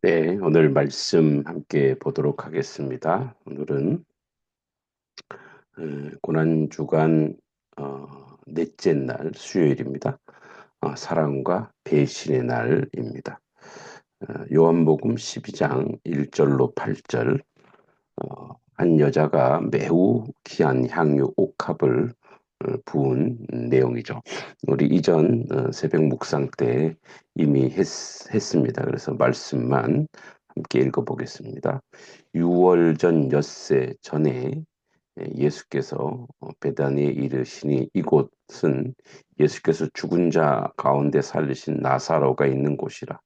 네, 오늘 말씀 함께 보도록 하겠습니다. 오늘은 고난주간 넷째 날 수요일입니다. 사랑과 배신의 날입니다. 요한복음 12장 1절로 8절. 한 여자가 매우 귀한 향유 옥합을 부은 내용이죠. 우리 이전 새벽 묵상 때 이미 했습니다. 그래서 말씀만 함께 읽어보겠습니다. 6월 전 엿새 전에 예수께서 베다니에 이르시니 이곳은 예수께서 죽은 자 가운데 살리신 나사로가 있는 곳이라.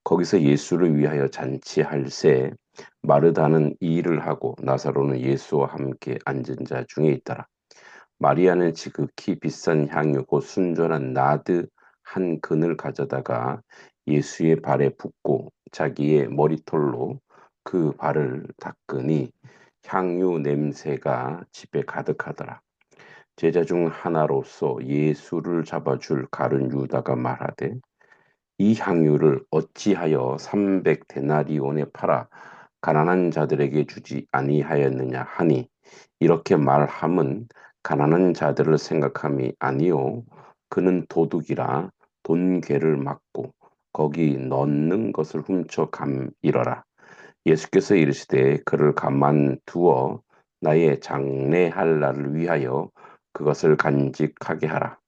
거기서 예수를 위하여 잔치할새 마르다는 이 일을 하고 나사로는 예수와 함께 앉은 자 중에 있더라. 마리아는 지극히 비싼 향유 곧 순전한 나드 한 근을 가져다가 예수의 발에 붓고 자기의 머리털로 그 발을 닦으니 향유 냄새가 집에 가득하더라. 제자 중 하나로서 예수를 잡아줄 가룟 유다가 말하되 이 향유를 어찌하여 300데나리온에 팔아 가난한 자들에게 주지 아니하였느냐 하니 이렇게 말함은 가난한 자들을 생각함이 아니요 그는 도둑이라 돈괴를 막고 거기 넣는 것을 훔쳐 감이러라. 예수께서 이르시되 그를 가만두어 나의 장래할 날을 위하여 그것을 간직하게 하라.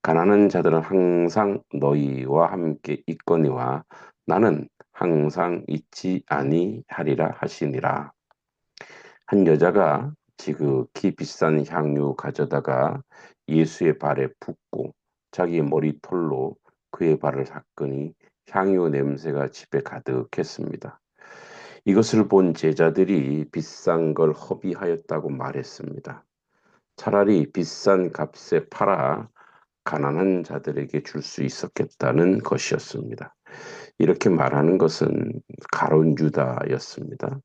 가난한 자들은 항상 너희와 함께 있거니와 나는 항상 있지 아니하리라 하시니라. 한 여자가 지극히 비싼 향유 가져다가 예수의 발에 붓고 자기 머리털로 그의 발을 닦으니 향유 냄새가 집에 가득했습니다. 이것을 본 제자들이 비싼 걸 허비하였다고 말했습니다. 차라리 비싼 값에 팔아 가난한 자들에게 줄 수 있었겠다는 것이었습니다. 이렇게 말하는 것은 가룟 유다였습니다.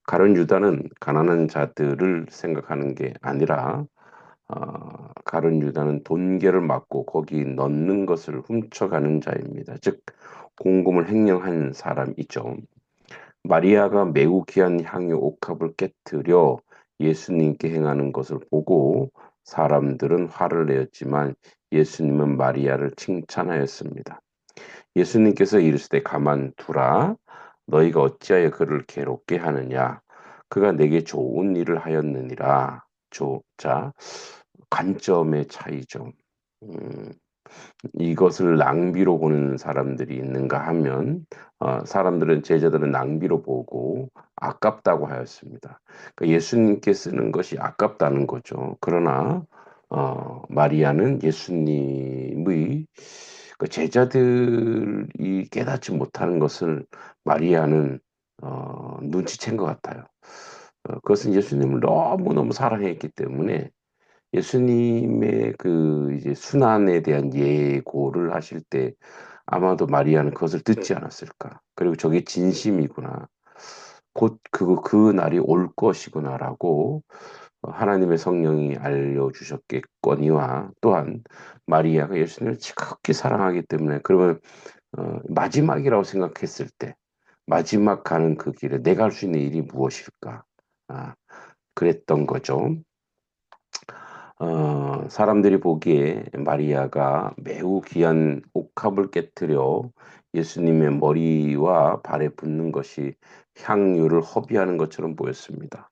가룟 유다는 가난한 자들을 생각하는 게 아니라 가룟 유다는 돈계를 막고 거기 넣는 것을 훔쳐가는 자입니다. 즉 공금을 횡령한 사람이죠. 마리아가 매우 귀한 향유 옥합을 깨뜨려 예수님께 행하는 것을 보고 사람들은 화를 내었지만 예수님은 마리아를 칭찬하였습니다. 예수님께서 이르시되 가만두라 너희가 어찌하여 그를 괴롭게 하느냐 그가 내게 좋은 일을 하였느니라. 자, 관점의 차이죠. 음, 이것을 낭비로 보는 사람들이 있는가 하면 사람들은 제자들은 낭비로 보고 아깝다고 하였습니다. 그러니까 예수님께 쓰는 것이 아깝다는 거죠. 그러나 마리아는 예수님의 그 제자들이 깨닫지 못하는 것을 마리아는 눈치챈 것 같아요. 그것은 예수님을 너무너무 사랑했기 때문에 예수님의 그 이제 순환에 대한 예고를 하실 때 아마도 마리아는 그것을 듣지 않았을까. 그리고 저게 진심이구나. 곧 그 날이 올 것이구나라고 하나님의 성령이 알려주셨겠거니와 또한 마리아가 예수님을 지극히 사랑하기 때문에 그러면 마지막이라고 생각했을 때 마지막 가는 그 길에 내가 할 수 있는 일이 무엇일까? 아, 그랬던 거죠. 사람들이 보기에 마리아가 매우 귀한 옥합을 깨뜨려 예수님의 머리와 발에 붓는 것이 향유를 허비하는 것처럼 보였습니다.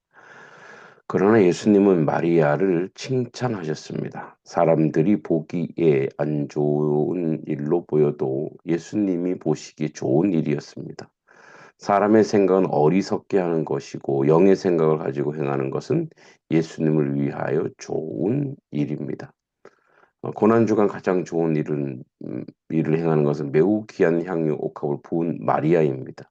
그러나 예수님은 마리아를 칭찬하셨습니다. 사람들이 보기에 안 좋은 일로 보여도 예수님이 보시기에 좋은 일이었습니다. 사람의 생각은 어리석게 하는 것이고 영의 생각을 가지고 행하는 것은 예수님을 위하여 좋은 일입니다. 고난주간 가장 좋은 일을 행하는 것은 매우 귀한 향유 옥합을 부은 마리아입니다.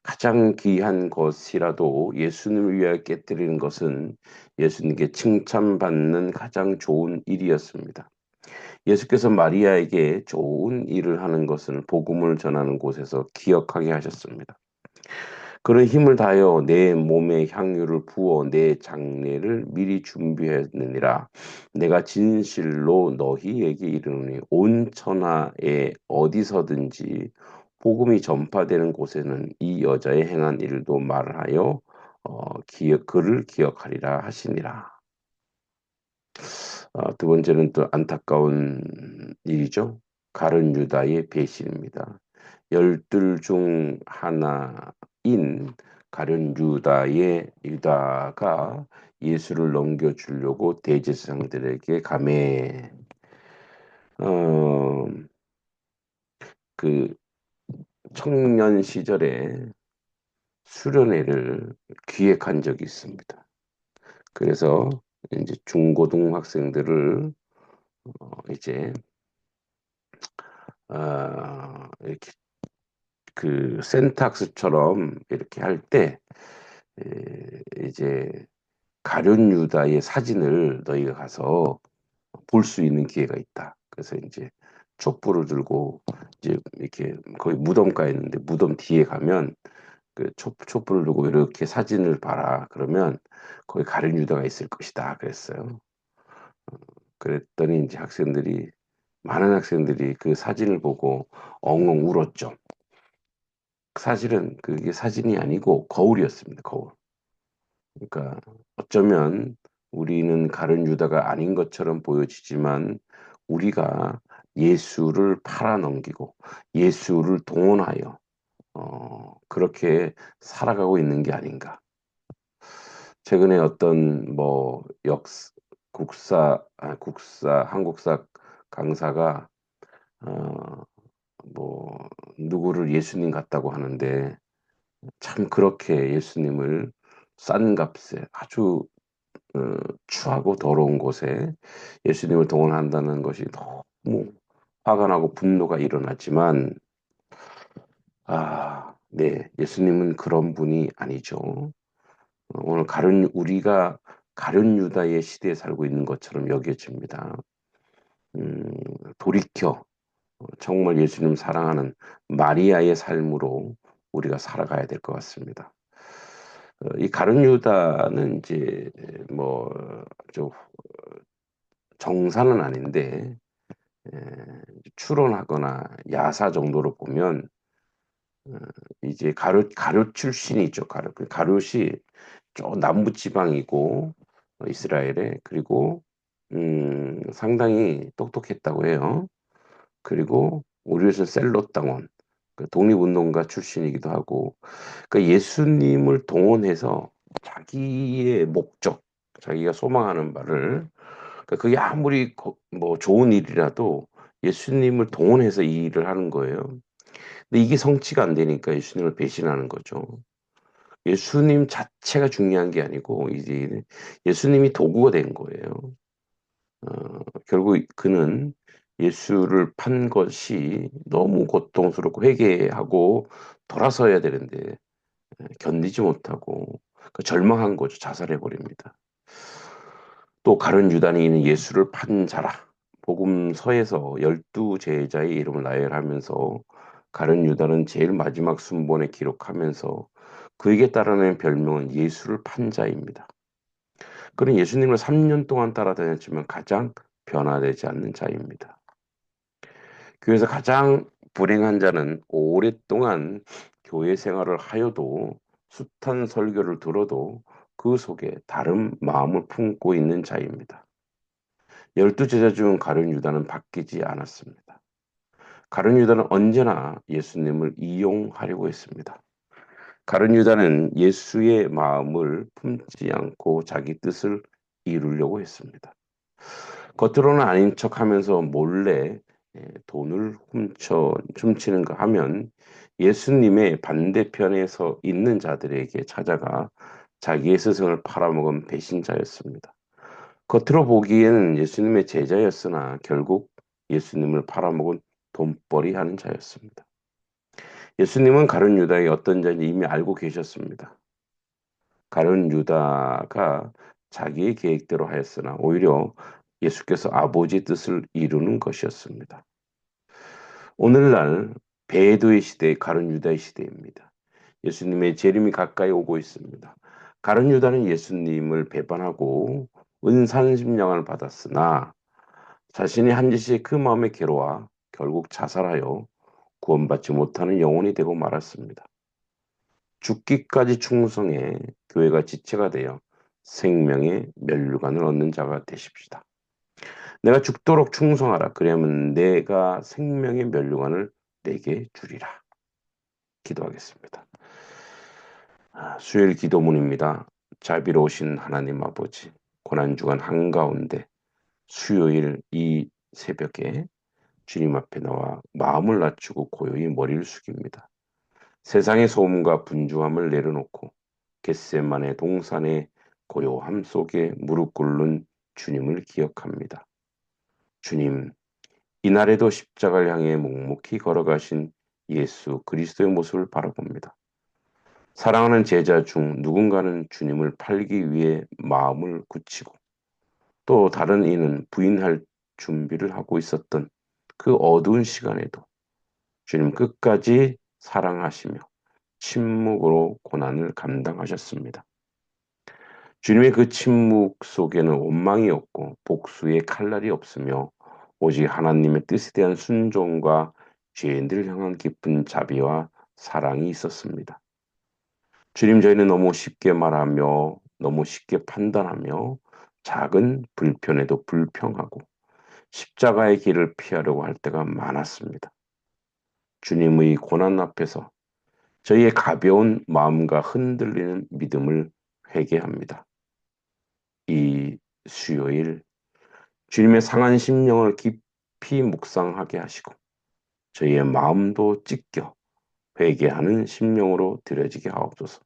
가장 귀한 것이라도 예수님을 위하여 깨뜨리는 것은 예수님께 칭찬받는 가장 좋은 일이었습니다. 예수께서 마리아에게 좋은 일을 하는 것을 복음을 전하는 곳에서 기억하게 하셨습니다. 그런 힘을 다하여 내 몸에 향유를 부어 내 장례를 미리 준비했느니라. 내가 진실로 너희에게 이르노니 온 천하에 어디서든지 복음이 전파되는 곳에는 이 여자의 행한 일도 말하여 그를 기억하리라 하시니라. 두 번째는 또 안타까운 일이죠. 가룟 유다의 배신입니다. 열둘 중 하나인 가룟 유다가 예수를 넘겨주려고 대제사장들에게 어, 그 청년 시절에 수련회를 기획한 적이 있습니다. 그래서 이제 중고등학생들을 이제 이렇게 그 센탁스처럼 이렇게 할 때 이제 가룟 유다의 사진을 너희가 가서 볼 수 있는 기회가 있다. 그래서 이제 촛불을 들고 이제 이렇게 거기 무덤가 있는데 무덤 뒤에 가면 그 촛불을 들고 이렇게 사진을 봐라. 그러면 거기 가룟 유다가 있을 것이다. 그랬어요. 그랬더니 이제 많은 학생들이 그 사진을 보고 엉엉 울었죠. 사실은 그게 사진이 아니고 거울이었습니다. 거울. 그러니까 어쩌면 우리는 가룟 유다가 아닌 것처럼 보여지지만 우리가 예수를 팔아넘기고 예수를 동원하여 그렇게 살아가고 있는 게 아닌가. 최근에 어떤 뭐 한국사 강사가 어, 뭐 누구를 예수님 같다고 하는데 참 그렇게 예수님을 싼 값에 아주 어, 추하고 더러운 곳에 예수님을 동원한다는 것이 너무 화가 나고 분노가 일어났지만 네, 예수님은 그런 분이 아니죠. 오늘 우리가 가룟 유다의 시대에 살고 있는 것처럼 여겨집니다. 음, 돌이켜 정말 예수님 사랑하는 마리아의 삶으로 우리가 살아가야 될 것 같습니다. 이 가룟 유다는 이제 뭐좀 정사는 아닌데 에, 추론하거나 야사 정도로 보면 어, 이제 가룟 출신이죠. 가룟이 저 남부 지방이고 이스라엘에 그리고 상당히 똑똑했다고 해요. 그리고 오르신 셀롯 당원 그 독립운동가 출신이기도 하고 그러니까 예수님을 동원해서 자기의 목적, 자기가 소망하는 바를 그러니까 그게 아무리 뭐 좋은 일이라도 예수님을 동원해서 이 일을 하는 거예요. 근데 이게 성취가 안 되니까 예수님을 배신하는 거죠. 예수님 자체가 중요한 게 아니고 이제 예수님이 도구가 된 거예요. 결국 그는 예수를 판 것이 너무 고통스럽고 회개하고 돌아서야 되는데 견디지 못하고 그 절망한 거죠. 자살해 버립니다. 또 가룟 유다는 이는 예수를 판 자라. 복음서에서 12제자의 이름을 나열하면서 가룟 유다는 제일 마지막 순번에 기록하면서 그에게 따르는 별명은 예수를 판 자입니다. 그는 예수님을 3년 동안 따라다녔지만 가장 변화되지 않는 자입니다. 교회에서 가장 불행한 자는 오랫동안 교회 생활을 하여도 숱한 설교를 들어도 그 속에 다른 마음을 품고 있는 자입니다. 12제자 중 가룟 유다는 바뀌지 않았습니다. 가룟 유다는 언제나 예수님을 이용하려고 했습니다. 가룟 유다는 예수의 마음을 품지 않고 자기 뜻을 이루려고 했습니다. 겉으로는 아닌 척하면서 몰래 돈을 훔치는가 하면 예수님의 반대편에 서 있는 자들에게 찾아가 자기의 스승을 팔아먹은 배신자였습니다. 겉으로 보기에는 예수님의 제자였으나 결국 예수님을 팔아먹은 돈벌이 하는 자였습니다. 예수님은 가룟 유다의 어떤 자인지 이미 알고 계셨습니다. 가룟 유다가 자기의 계획대로 하였으나 오히려 예수께서 아버지의 뜻을 이루는 것이었습니다. 오늘날 배도의 시대, 가룟 유다의 시대입니다. 예수님의 재림이 가까이 오고 있습니다. 가룟 유다는 예수님을 배반하고 은산심령을 받았으나 자신이 한 짓이 그 마음에 괴로워 결국 자살하여 구원받지 못하는 영혼이 되고 말았습니다. 죽기까지 충성해 교회가 지체가 되어 생명의 면류관을 얻는 자가 되십시다. 내가 죽도록 충성하라. 그러면 내가 생명의 면류관을 내게 주리라. 기도하겠습니다. 수요일 기도문입니다. 자비로우신 하나님 아버지, 고난주간 한가운데 수요일 이 새벽에 주님 앞에 나와 마음을 낮추고 고요히 머리를 숙입니다. 세상의 소음과 분주함을 내려놓고 겟세마네 동산의 고요함 속에 무릎 꿇는 주님을 기억합니다. 주님, 이날에도 십자가를 향해 묵묵히 걸어가신 예수 그리스도의 모습을 바라봅니다. 사랑하는 제자 중 누군가는 주님을 팔기 위해 마음을 굳히고 또 다른 이는 부인할 준비를 하고 있었던 그 어두운 시간에도 주님 끝까지 사랑하시며 침묵으로 고난을 감당하셨습니다. 주님의 그 침묵 속에는 원망이 없고 복수의 칼날이 없으며 오직 하나님의 뜻에 대한 순종과 죄인들을 향한 깊은 자비와 사랑이 있었습니다. 주님, 저희는 너무 쉽게 말하며 너무 쉽게 판단하며 작은 불편에도 불평하고 십자가의 길을 피하려고 할 때가 많았습니다. 주님의 고난 앞에서 저희의 가벼운 마음과 흔들리는 믿음을 회개합니다. 이 수요일 주님의 상한 심령을 깊이 묵상하게 하시고 저희의 마음도 찢겨 회개하는 심령으로 들여지게 하옵소서.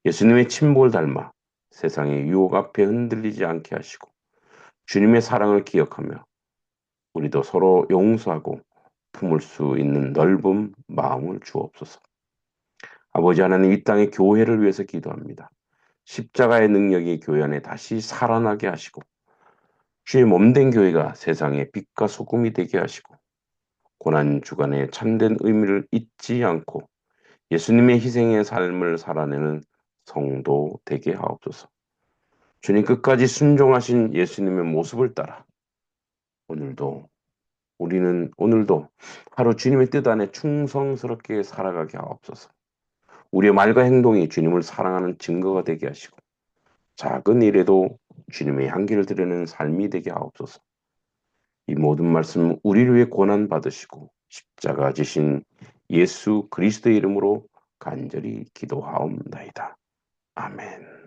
예수님의 침묵을 닮아 세상의 유혹 앞에 흔들리지 않게 하시고 주님의 사랑을 기억하며 우리도 서로 용서하고 품을 수 있는 넓은 마음을 주옵소서. 아버지 하나님, 이 땅의 교회를 위해서 기도합니다. 십자가의 능력이 교회 안에 다시 살아나게 하시고 주의 몸된 교회가 세상의 빛과 소금이 되게 하시고 고난 주간의 참된 의미를 잊지 않고 예수님의 희생의 삶을 살아내는 성도 되게 하옵소서. 주님 끝까지 순종하신 예수님의 모습을 따라 오늘도 하루 주님의 뜻 안에 충성스럽게 살아가게 하옵소서. 우리의 말과 행동이 주님을 사랑하는 증거가 되게 하시고 작은 일에도 주님의 향기를 드리는 삶이 되게 하옵소서. 이 모든 말씀 우리를 위해 고난 받으시고 십자가 지신 예수 그리스도의 이름으로 간절히 기도하옵나이다. 아멘.